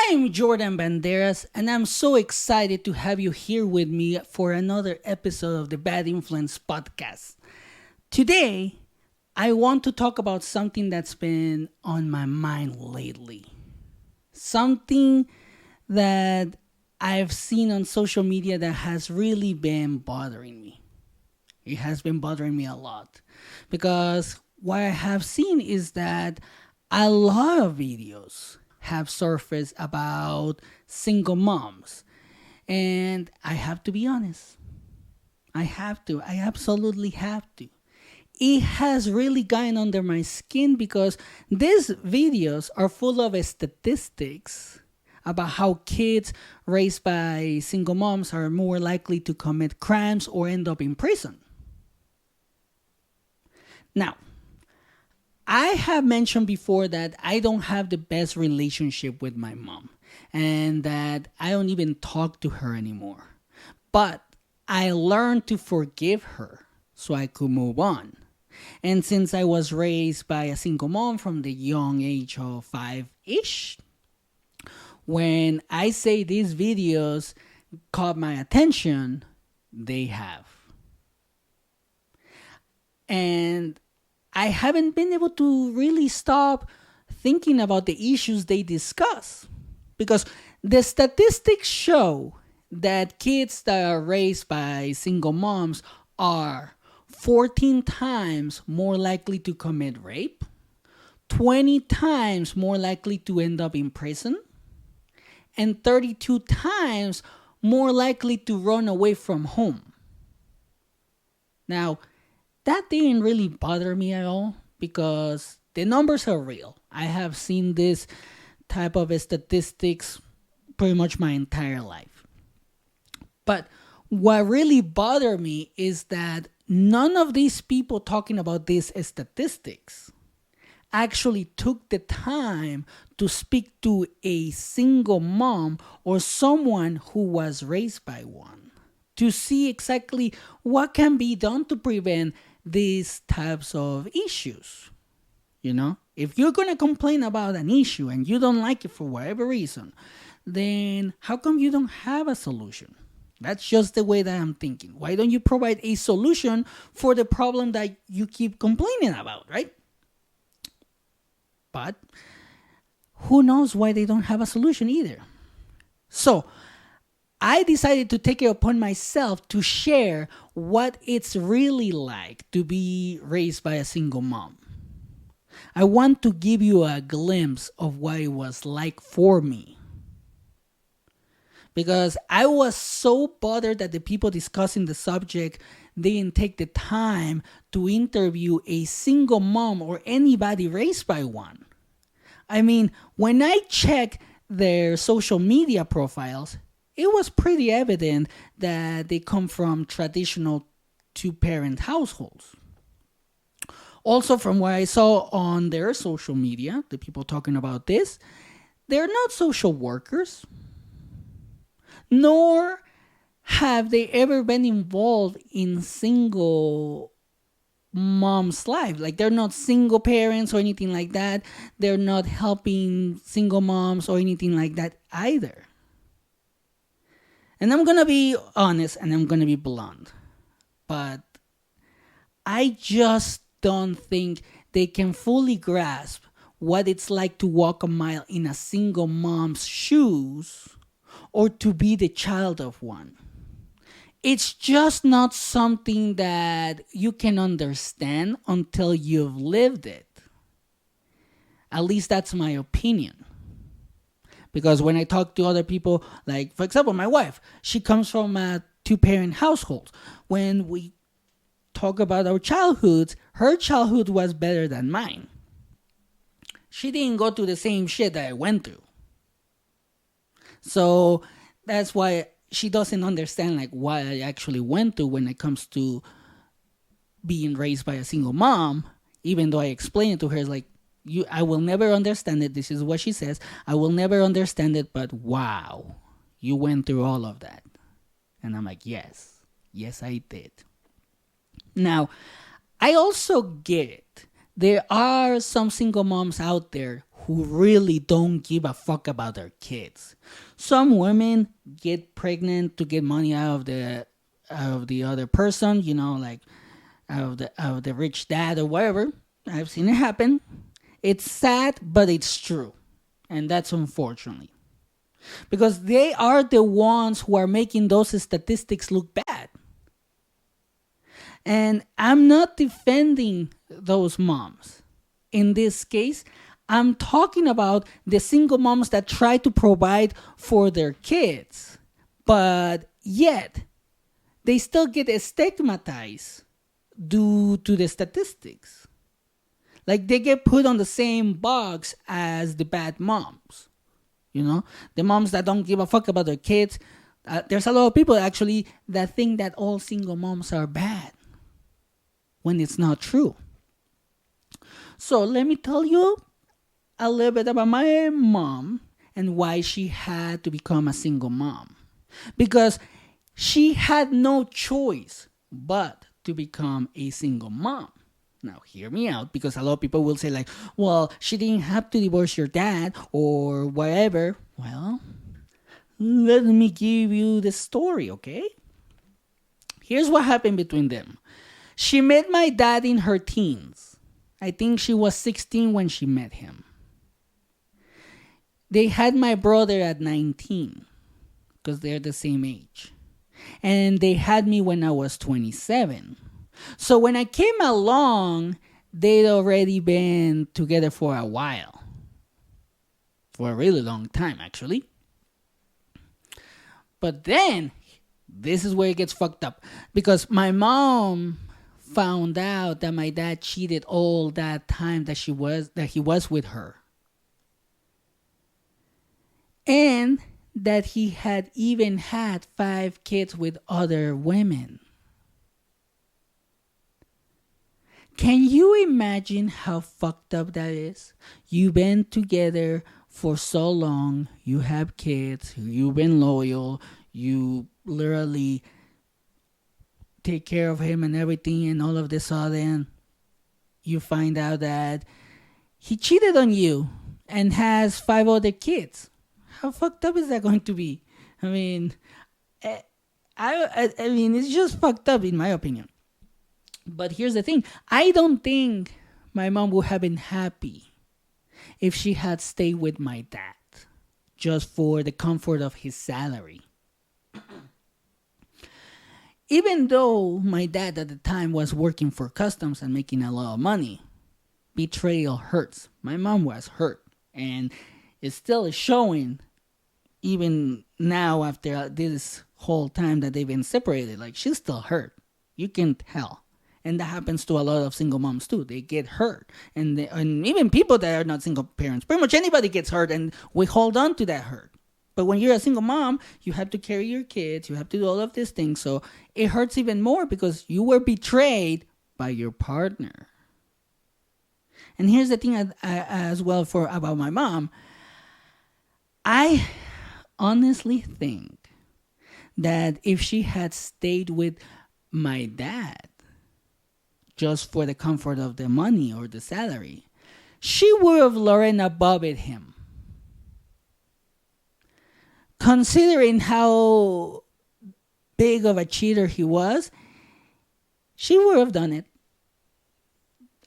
I'm Jordan Banderas, and I'm so excited to have you here with me for another episode of the Bad Influence podcast. Today, I want to talk about something that's been on my mind lately. Something that I've seen on social media that has really been bothering me. It has been bothering me a lot because what I have seen is that a lot of videos have surfaced about single moms. And I have to be honest. I have to. I absolutely have to. It has really gotten under my skin because these videos are full of statistics about how kids raised by single moms are more likely to commit crimes or end up in prison. Now, I have mentioned before that I don't have the best relationship with my mom and that I don't even talk to her anymore. But I learned to forgive her so I could move on. And since I was raised by a single mom from the young age of 5-ish, when I say these videos caught my attention, they have. And I haven't been able to really stop thinking about the issues they discuss. Because the statistics show that kids that are raised by single moms are 14 times more likely to commit rape, 20 times more likely to end up in prison, and 32 times more likely to run away from home. Now, that didn't really bother me at all because the numbers are real. I have seen this type of statistics pretty much my entire life. But what really bothered me is that none of these people talking about these statistics actually took the time to speak to a single mom or someone who was raised by one to see exactly what can be done to prevent these types of issues. You know, if you're going to complain about an issue and you don't like it for whatever reason, then how come you don't have a solution? That's just the way that I'm thinking. Why don't you provide a solution for the problem that you keep complaining about, right? But who knows why they don't have a solution either. So I decided to take it upon myself to share what it's really like to be raised by a single mom. I want to give you a glimpse of what it was like for me. Because I was so bothered that the people discussing the subject didn't take the time to interview a single mom or anybody raised by one. I mean, when I check their social media profiles, it was pretty evident that they come from traditional two-parent households. Also, from what I saw on their social media, the people talking about this, they're not social workers, nor have they ever been involved in single mom's life. Like, they're not single parents or anything like that. They're not helping single moms or anything like that either. And I'm going to be honest and I'm going to be blunt. But I just don't think they can fully grasp what it's like to walk a mile in a single mom's shoes or to be the child of one. It's just not something that you can understand until you've lived it. At least that's my opinion. Because when I talk to other people, like, for example, my wife, she comes from a two-parent household. When we talk about our childhoods, her childhood was better than mine. She didn't go through the same shit that I went through. So that's why she doesn't understand like what I actually went through when it comes to being raised by a single mom, even though I explain it to her. It's like, I will never understand it. This is what she says. I will never understand it, but wow, you went through all of that. And I'm like, yes, I did. Now, I also get it. There are some single moms out there who really don't give a fuck about their kids. Some women get pregnant to get money out of the other person, like out of the rich dad or whatever. I've seen it happen. It's sad, but it's true. And that's unfortunately. Because they are the ones who are making those statistics look bad. And I'm not defending those moms. In this case, I'm talking about the single moms that try to provide for their kids, but yet they still get stigmatized due to the statistics. Like they get put on the same box as the bad moms. The moms that don't give a fuck about their kids. There's a lot of people actually that think that all single moms are bad when it's not true. So let me tell you a little bit about my mom and why she had to become a single mom. Because she had no choice but to become a single mom. Now, hear me out, because a lot of people will say like, well, she didn't have to divorce your dad or whatever. Well, let me give you the story, okay? Here's what happened between them. She met my dad in her teens. I think she was 16 when she met him. They had my brother at 19 because they're the same age. And they had me when I was 27. So when I came along, they'd already been together for a while. For a really long time, actually. But then, this is where it gets fucked up. Because my mom found out that my dad cheated all that time that he was with her. And that he had even had 5 kids with other women. Can you imagine how fucked up that is? You've been together for so long, you have kids, you've been loyal, you literally take care of him and everything, and all of this sudden you find out that he cheated on you and has 5 other kids. How fucked up is that going to be? I mean, I mean, it's just fucked up in my opinion. But here's the thing. I don't think my mom would have been happy if she had stayed with my dad just for the comfort of his salary. Even though my dad at the time was working for customs and making a lot of money, betrayal hurts. My mom was hurt, and it still is showing even now after this whole time that they've been separated. Like, she's still hurt. You can tell. And that happens to a lot of single moms too. They get hurt. And even people that are not single parents, pretty much anybody gets hurt, and we hold on to that hurt. But when you're a single mom, you have to carry your kids. You have to do all of these things. So it hurts even more because you were betrayed by your partner. And here's the thing as well about my mom. I honestly think that if she had stayed with my dad just for the comfort of the money or the salary, she would have learned above it him. Considering how big of a cheater he was, she would have done it.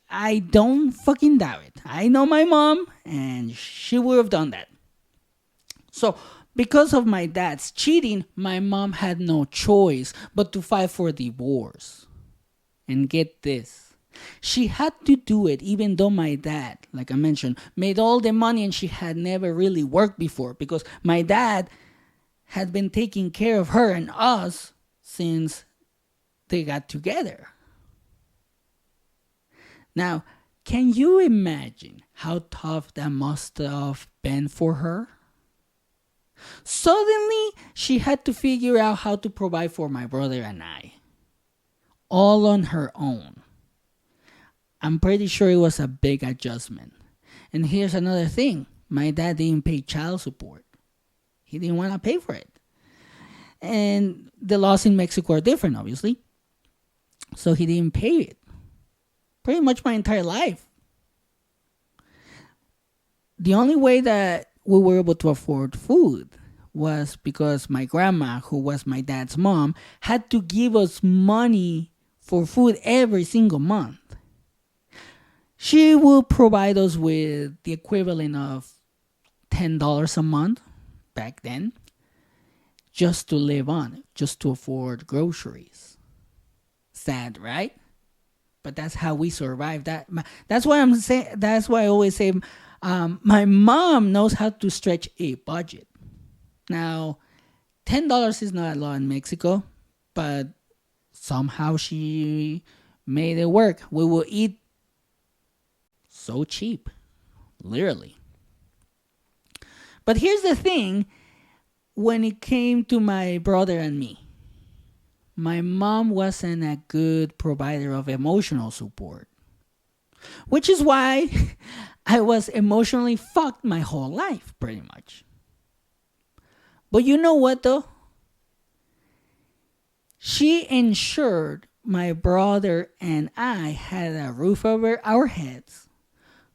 I don't fucking doubt it. I know my mom, and she would have done that. So, because of my dad's cheating, my mom had no choice but to file for divorce. And get this. She had to do it even though my dad, like I mentioned, made all the money and she had never really worked before, because my dad had been taking care of her and us since they got together. Now, can you imagine how tough that must have been for her? Suddenly, she had to figure out how to provide for my brother and I, all on her own. I'm pretty sure it was a big adjustment. And here's another thing. My dad didn't pay child support. He didn't want to pay for it. And the laws in Mexico are different, obviously. So he didn't pay it. Pretty much my entire life. The only way that we were able to afford food was because my grandma, who was my dad's mom, had to give us money for food every single month. She will provide us with the equivalent of $10 a month back then just to live on, just to afford groceries. Sad, right? But that's how we survived. That's why I'm saying. That's why I always say, my mom knows how to stretch a budget. Now, $10 is not a lot in Mexico, but somehow she made it work. We will eat so cheap, literally. But here's the thing: when it came to my brother and me, my mom wasn't a good provider of emotional support, which is why I was emotionally fucked my whole life, pretty much. But you know what, though? She ensured my brother and I had a roof over our heads,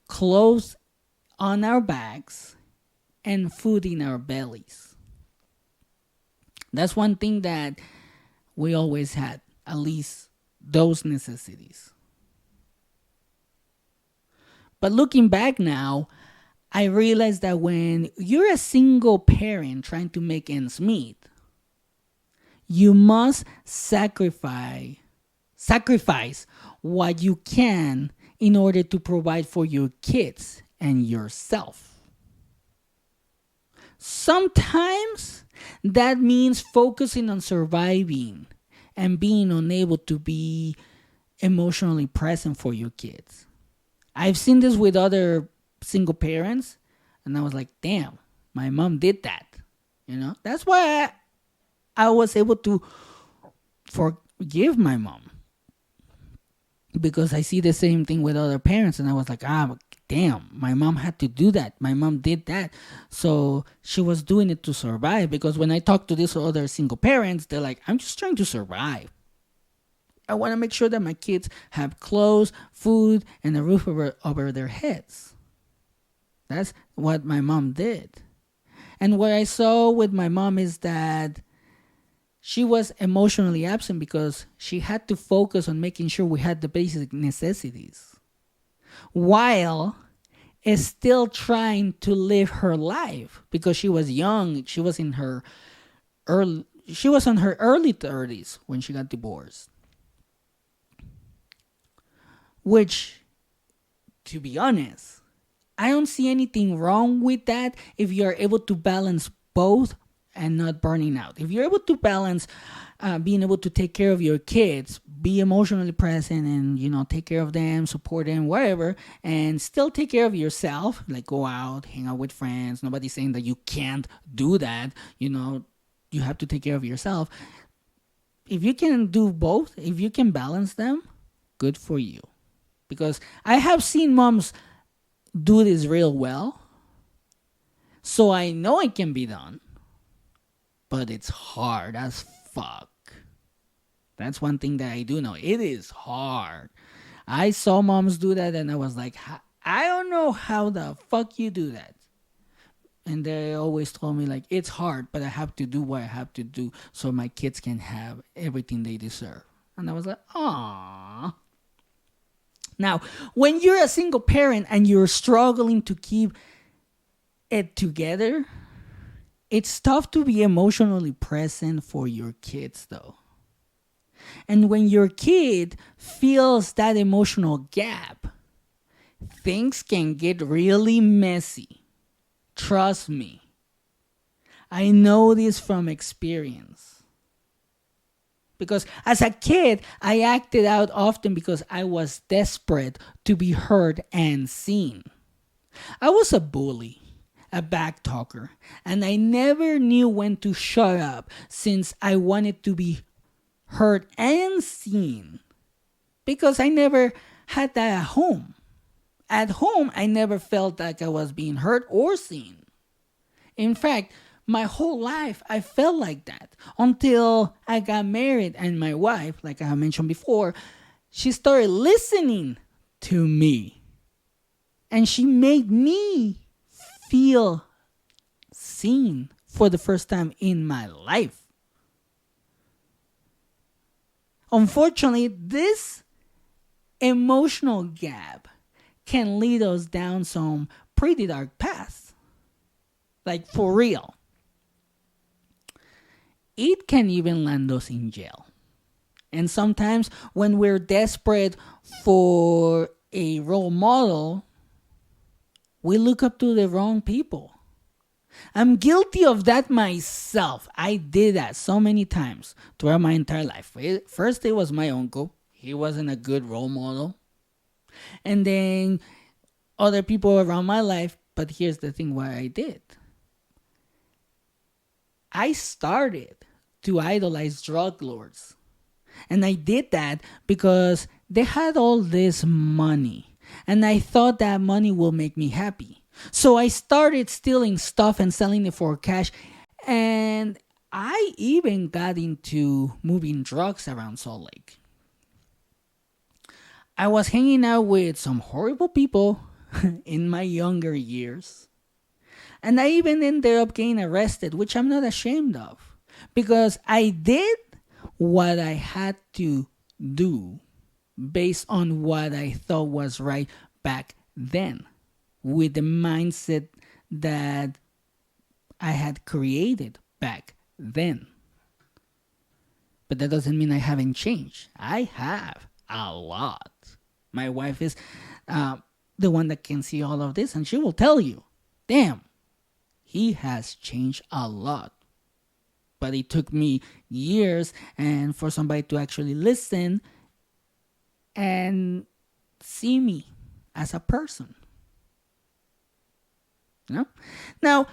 clothes on our backs, and food in our bellies. That's one thing that we always had, at least those necessities. But looking back now, I realize that when you're a single parent trying to make ends meet, you must sacrifice what you can in order to provide for your kids and yourself. Sometimes that means focusing on surviving and being unable to be emotionally present for your kids. I've seen this with other single parents, and I was like, damn, my mom did that. That's why I was able to forgive my mom, because I see the same thing with other parents, and I was like, damn, my mom had to do that. My mom did that. So she was doing it to survive, because when I talk to these other single parents, they're like, I'm just trying to survive. I want to make sure that my kids have clothes, food, and a roof over their heads. That's what my mom did. And what I saw with my mom is that she was emotionally absent because she had to focus on making sure we had the basic necessities, while is still trying to live her life, because she was young. She was in her early 30s when she got divorced. Which, to be honest, I don't see anything wrong with that if you're able to balance both and not burning out. If you're able to balance being able to take care of your kids, be emotionally present, and take care of them, support them, whatever, and still take care of yourself, like go out, hang out with friends. Nobody's saying that you can't do that. You have to take care of yourself. If you can do both, if you can balance them, good for you. Because I have seen moms do this real well, so I know it can be done, but it's hard as fuck. That's one thing that I do know. It is hard. I saw moms do that, and I was like, I don't know how the fuck you do that. And they always told me, like, it's hard, but I have to do what I have to do so my kids can have everything they deserve. And I was like, aww. Now, when you're a single parent and you're struggling to keep it together, it's tough to be emotionally present for your kids, though. And when your kid feels that emotional gap, things can get really messy. Trust me. I know this from experience. Because as a kid, I acted out often because I was desperate to be heard and seen. I was a bully, a backtalker, and I never knew when to shut up since I wanted to be heard and seen. Because I never had that at home. At home, I never felt like I was being heard or seen. In fact, my whole life, I felt like that until I got married, and my wife, like I mentioned before, she started listening to me. And she made me feel seen for the first time in my life. Unfortunately, this emotional gap can lead us down some pretty dark paths. Like, for real. It can even land us in jail. And sometimes when we're desperate for a role model, we look up to the wrong people. I'm guilty of that myself. I did that so many times throughout my entire life. First, it was my uncle. He wasn't a good role model. And then other people around my life. But here's the thing what I did. I started to idolize drug lords. And I did that because they had all this money. And I thought that money will make me happy. So I started stealing stuff and selling it for cash. And I even got into moving drugs around Salt Lake. I was hanging out with some horrible people in my younger years. And I even ended up getting arrested, which I'm not ashamed of. Because I did what I had to do based on what I thought was right back then, with the mindset that I had created back then. But that doesn't mean I haven't changed. I have a lot. My wife is the one that can see all of this, and she will tell you, damn, he has changed a lot. But it took me years and for somebody to actually listen and see me as a person. You know? Now,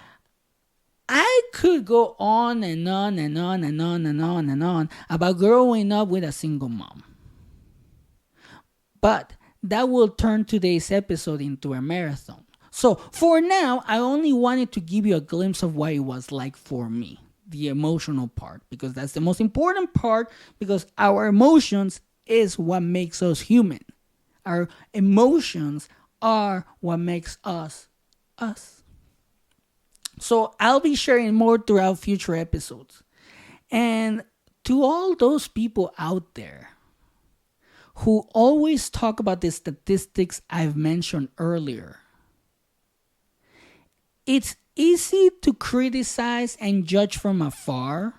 I could go on and on and on and on and on and on about growing up with a single mom. But that will turn today's episode into a marathon. So for now, I only wanted to give you a glimpse of what it was like for me. The emotional part, because that's the most important part, because our emotions is what makes us human. Our emotions are what makes us us. So I'll be sharing more throughout future episodes. And to all those people out there who always talk about the statistics I've mentioned earlier, it's easy to criticize and judge from afar,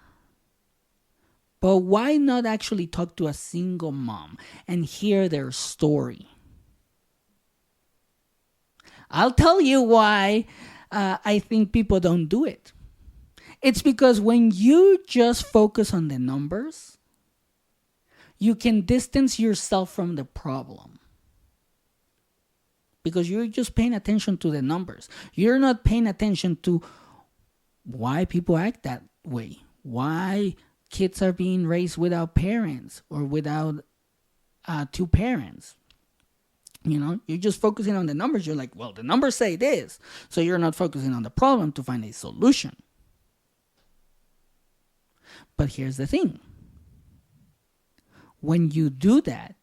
but why not actually talk to a single mom and hear their story? I'll tell you why I think people don't do it. It's because when you just focus on the numbers, you can distance yourself from the problem. Because you're just paying attention to the numbers. You're not paying attention to why people act that way. Why kids are being raised without parents or without two parents. You know, you're just focusing on the numbers. You're like, well, the numbers say this. So you're not focusing on the problem to find a solution. But here's the thing. When you do that,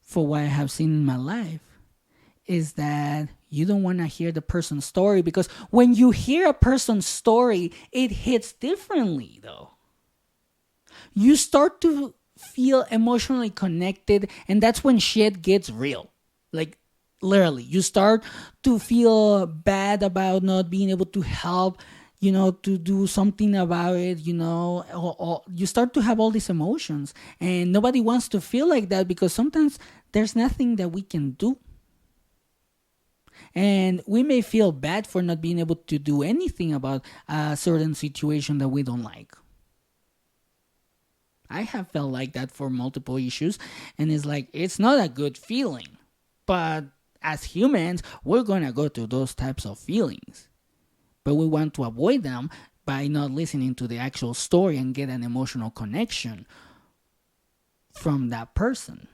for what I have seen in my life, is that you don't want to hear the person's story, because when you hear a person's story, it hits differently though. You start to feel emotionally connected, and that's when shit gets real. Like, literally, you start to feel bad about not being able to help, you know, to do something about it, you know, or you start to have all these emotions, and nobody wants to feel like that, because sometimes there's nothing that we can do. And we may feel bad for not being able to do anything about a certain situation that we don't like. I have felt like that for multiple issues, and it's like, it's not a good feeling. But as humans, we're going to go through those types of feelings. But we want to avoid them by not listening to the actual story and get an emotional connection from that person.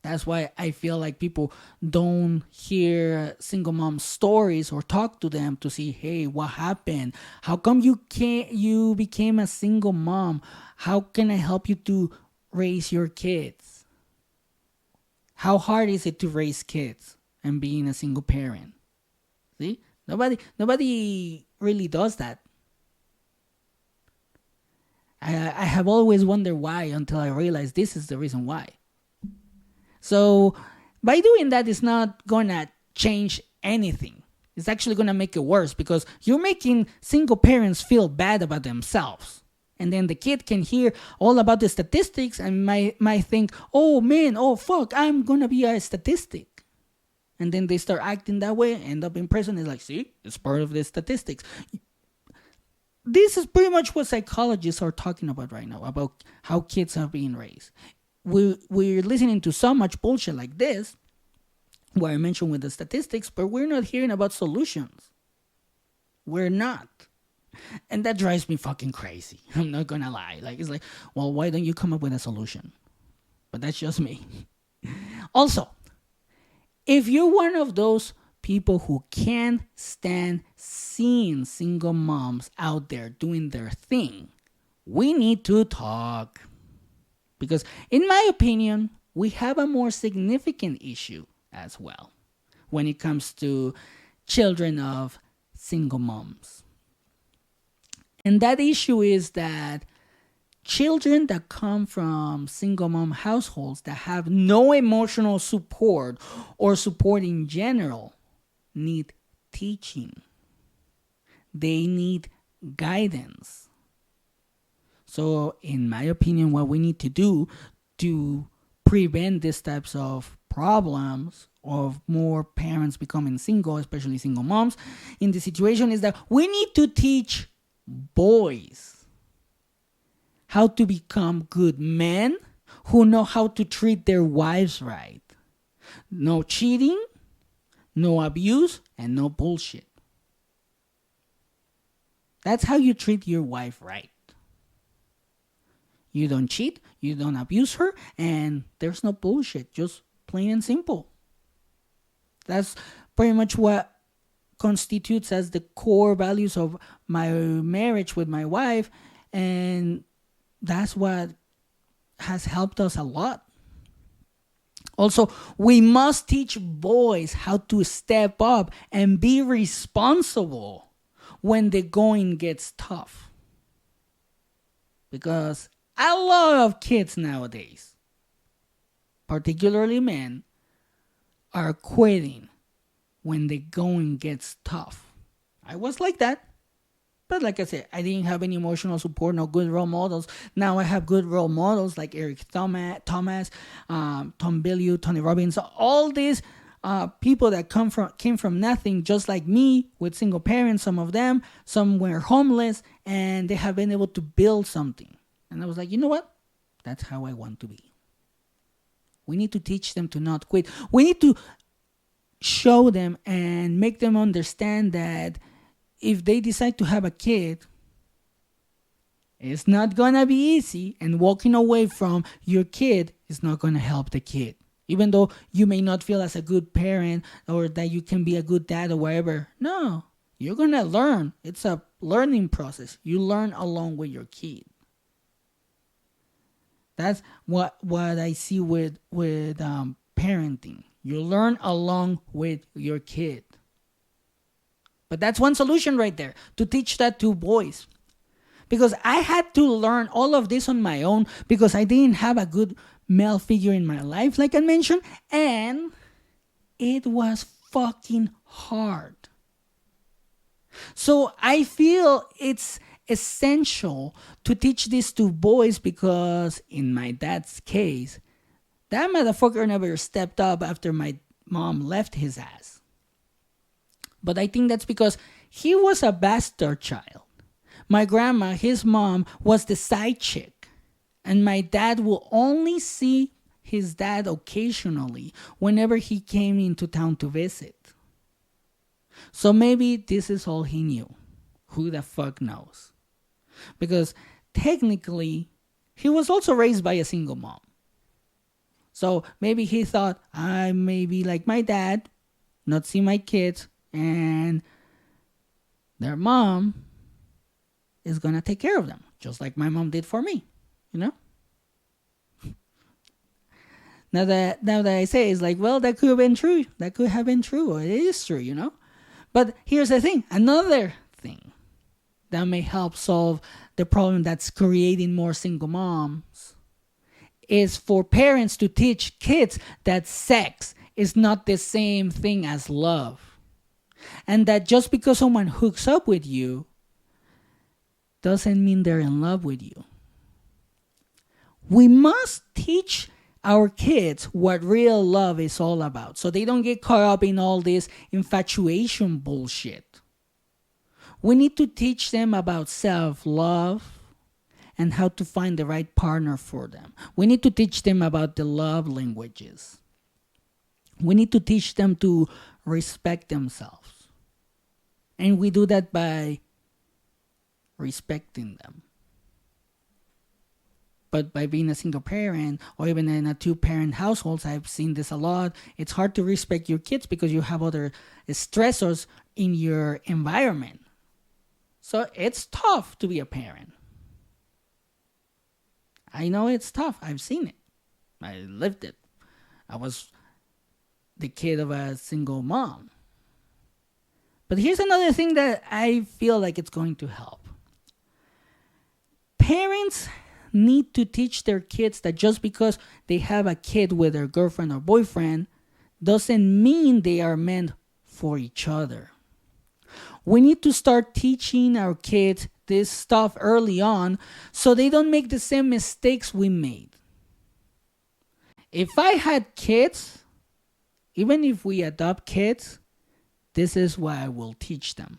That's why I feel like people don't hear single mom stories or talk to them to see, hey, what happened? How come you became a single mom? How can I help you to raise your kids? How hard is it to raise kids and being a single parent? See? Nobody really does that. I have always wondered why until I realized this is the reason why. So by doing that, it's not gonna change anything. It's actually gonna make it worse because you're making single parents feel bad about themselves. And then the kid can hear all about the statistics and might think, oh man, oh fuck, I'm gonna be a statistic. And then they start acting that way, end up in prison. It's like, see, it's part of the statistics. This is pretty much what psychologists are talking about right now, about how kids are being raised. We're listening to so much bullshit like this, where I mentioned with the statistics, but we're not hearing about solutions. We're not. And that drives me fucking crazy. I'm not gonna lie. Like, it's like, well, why don't you come up with a solution? But that's just me. Also, if you're one of those people who can't stand seeing single moms out there doing their thing, we need to talk. Because in my opinion, we have a more significant issue as well when it comes to children of single moms. And that issue is that children that come from single mom households that have no emotional support or support in general need teaching. They need guidance. So, in my opinion, what we need to do to prevent these types of problems of more parents becoming single, especially single moms, in the situation is that we need to teach boys how to become good men who know how to treat their wives right. No cheating, no abuse, and no bullshit. That's how you treat your wife right. You don't cheat, you don't abuse her, and there's no bullshit. Just plain and simple. That's pretty much what constitutes as the core values of my marriage with my wife, and that's what has helped us a lot. Also, we must teach boys how to step up and be responsible when the going gets tough. Because a lot of kids nowadays, particularly men, are quitting when the going gets tough. I was like that. But like I said, I didn't have any emotional support, no good role models. Now I have good role models like Eric Thomas, Tom Bilyeu, Tony Robbins, all these people that came from nothing, just like me, with single parents. Some of them, some were homeless, and they have been able to build something. And I was like, you know what? That's how I want to be. We need to teach them to not quit. We need to show them and make them understand that if they decide to have a kid, it's not gonna be easy, and walking away from your kid is not gonna help the kid. Even though you may not feel as a good parent or that you can be a good dad or whatever. No, you're gonna learn. It's a learning process. You learn along with your kid. That's what I see with parenting. You learn along with your kid. But that's one solution right there, to teach that to boys. Because I had to learn all of this on my own because I didn't have a good male figure in my life, like I mentioned, and it was fucking hard. So I feel it's essential to teach this to boys because in my dad's case, that motherfucker never stepped up after my mom left his ass. But I think that's because he was a bastard child. My grandma, his mom, was the side chick. And my dad will only see his dad occasionally whenever he came into town to visit. So maybe this is all he knew. Who the fuck knows? Because technically, he was also raised by a single mom. So maybe he thought, I may be like my dad, not see my kids, and their mom is going to take care of them, just like my mom did for me, you know? Now that I say, it's like, well, that could have been true. That could have been true, or it is true, But here's the thing. Another thing that may help solve the problem that's creating more single moms is for parents to teach kids that sex is not the same thing as love. And that just because someone hooks up with you doesn't mean they're in love with you. We must teach our kids what real love is all about so they don't get caught up in all this infatuation bullshit. We need to teach them about self-love and how to find the right partner for them. We need to teach them about the love languages. We need to teach them to respect themselves. And we do that by respecting them. But by being a single parent or even in a two-parent household, I've seen this a lot. It's hard to respect your kids because you have other stressors in your environment. So it's tough to be a parent. I know it's tough. I've seen it. I lived it. I was the kid of a single mom. But here's another thing that I feel like it's going to help. Parents need to teach their kids that just because they have a kid with their girlfriend or boyfriend doesn't mean they are meant for each other. We need to start teaching our kids this stuff early on so they don't make the same mistakes we made. If I had kids, even if we adopt kids, this is what I will teach them.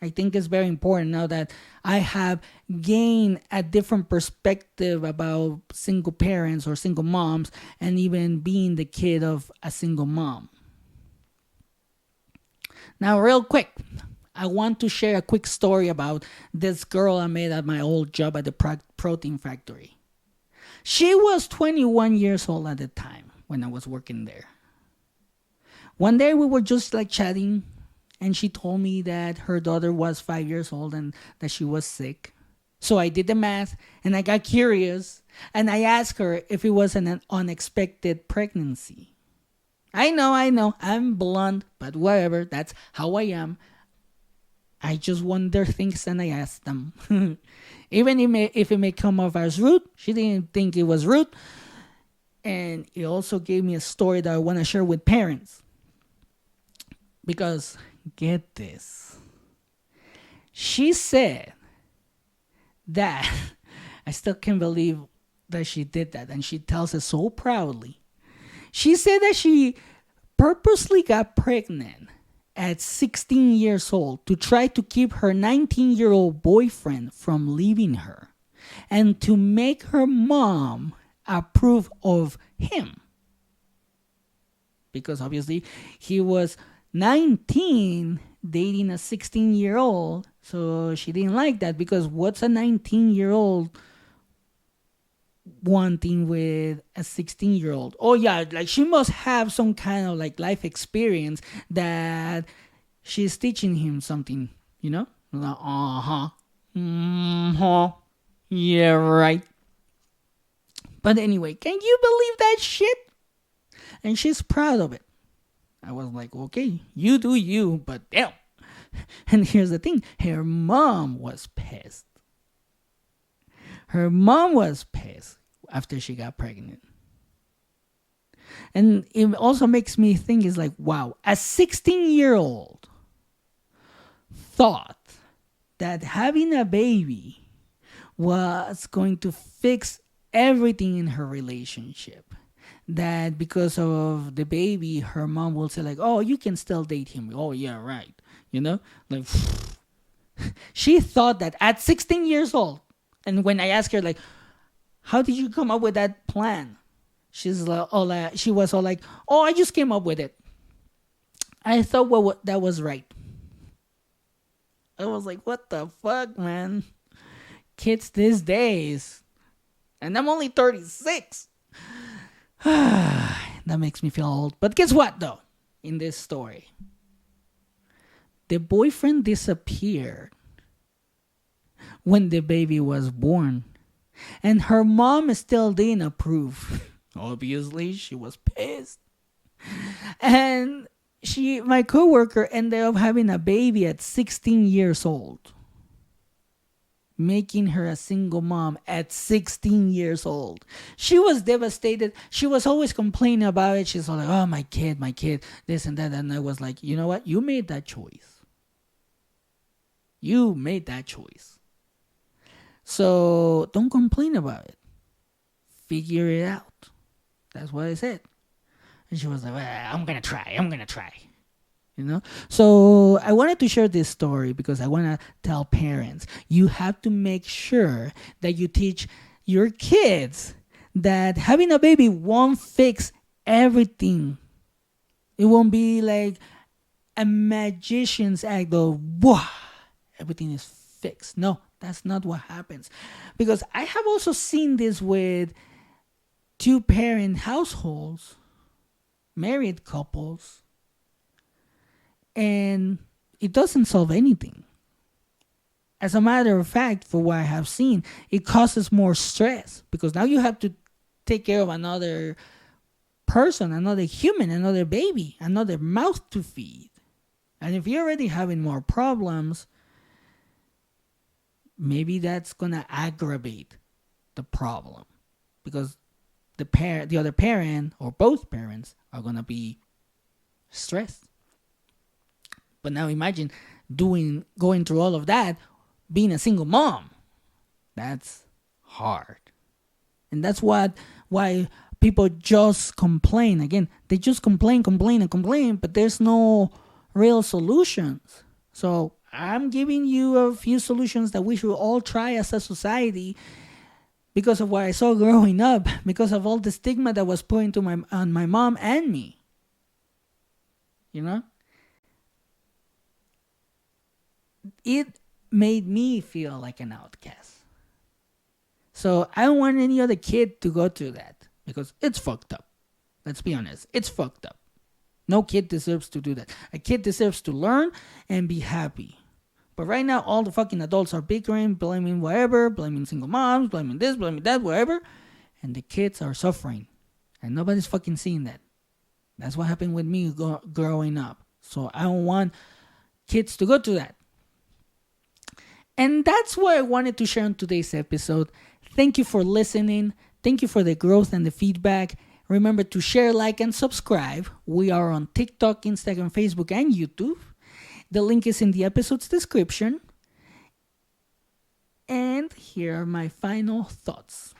I think it's very important now that I have gained a different perspective about single parents or single moms and even being the kid of a single mom. Now, real quick, I want to share a quick story about this girl I met at my old job at the protein factory. She was 21 years old at the time when I was working there. One day we were just chatting, and she told me that her daughter was 5 years old and that she was sick. So I did the math and I got curious and I asked her if it was an unexpected pregnancy. I know, I'm blunt, but whatever, that's how I am. I just wonder things and I ask them. Even if it may come off as rude, she didn't think it was rude. And it also gave me a story that I want to share with parents. Because, get this. She said that, I still can't believe that she did that. And she tells it so proudly. She said that she purposely got pregnant at 16 years old to try to keep her 19-year-old boyfriend from leaving her and to make her mom approve of him. Because obviously he was 19 dating a 16-year-old, so she didn't like that because what's a 19-year-old wanting with a 16-year-old? Oh yeah, she must have some kind of life experience that she's teaching him something, yeah, right. But anyway, can you believe that shit? And she's proud of it. I was like, okay, you do you, but damn. And here's the thing, her mom was pissed. Her mom was pissed after she got pregnant. And it also makes me think, is wow, a 16-year-old thought that having a baby was going to fix everything in her relationship. That because of the baby, her mom will say oh, you can still date him. Oh yeah, right. She thought that at 16 years old. And when I asked her how did you come up with that plan? She was all like, oh, I just came up with it. I thought that was right. I was like, what the fuck, man? Kids these days. And I'm only 36. That makes me feel old. But guess what, though? In this story, the boyfriend disappeared when the baby was born. And her mom still didn't approve Obviously, she was pissed. And my coworker ended up having a baby at 16 years old, making her a single mom at 16 years old. She was devastated. She was always complaining about it. She's like, oh, my kid, this and that. And I was like, you know what? You made that choice. You made that choice. So don't complain about it. Figure it out. That's what I said. And she was like, well, I'm going to try. So I wanted to share this story because I want to tell parents, you have to make sure that you teach your kids that having a baby won't fix everything. It won't be like a magician's act of, wow, everything is fixed. No, that's not what happens. Because I have also seen this with two-parent households, married couples, and it doesn't solve anything. As a matter of fact, for what I have seen, it causes more stress because now you have to take care of another person, another human, another baby, another mouth to feed. And if you're already having more problems, maybe that's going to aggravate the problem because the other parent or both parents are going to be stressed. But now imagine going through all of that, being a single mom. That's hard. And that's why people just complain. Again, they just complain, but there's no real solutions. So I'm giving you a few solutions that we should all try as a society because of what I saw growing up, because of all the stigma that was put on my mom and me. It made me feel like an outcast. So I don't want any other kid to go through that because it's fucked up. Let's be honest. It's fucked up. No kid deserves to do that. A kid deserves to learn and be happy. But right now, all the fucking adults are bickering, blaming whatever, blaming single moms, blaming this, blaming that, whatever. And the kids are suffering. And nobody's fucking seeing that. That's what happened with me growing up. So I don't want kids to go through that. And that's what I wanted to share on today's episode. Thank you for listening. Thank you for the growth and the feedback. Remember to share, like, and subscribe. We are on TikTok, Instagram, Facebook, and YouTube. The link is in the episode's description. And here are my final thoughts.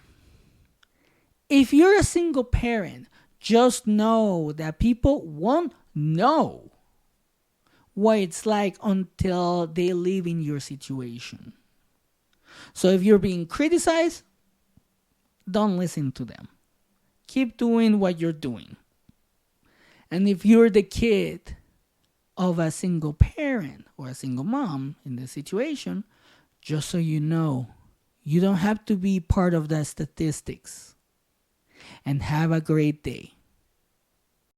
If you're a single parent, just know that people won't know what it's like until they live in your situation. So if you're being criticized, don't listen to them. Keep doing what you're doing. And if you're the kid of a single parent or a single mom in this situation, just so you know, you don't have to be part of the statistics. And have a great day.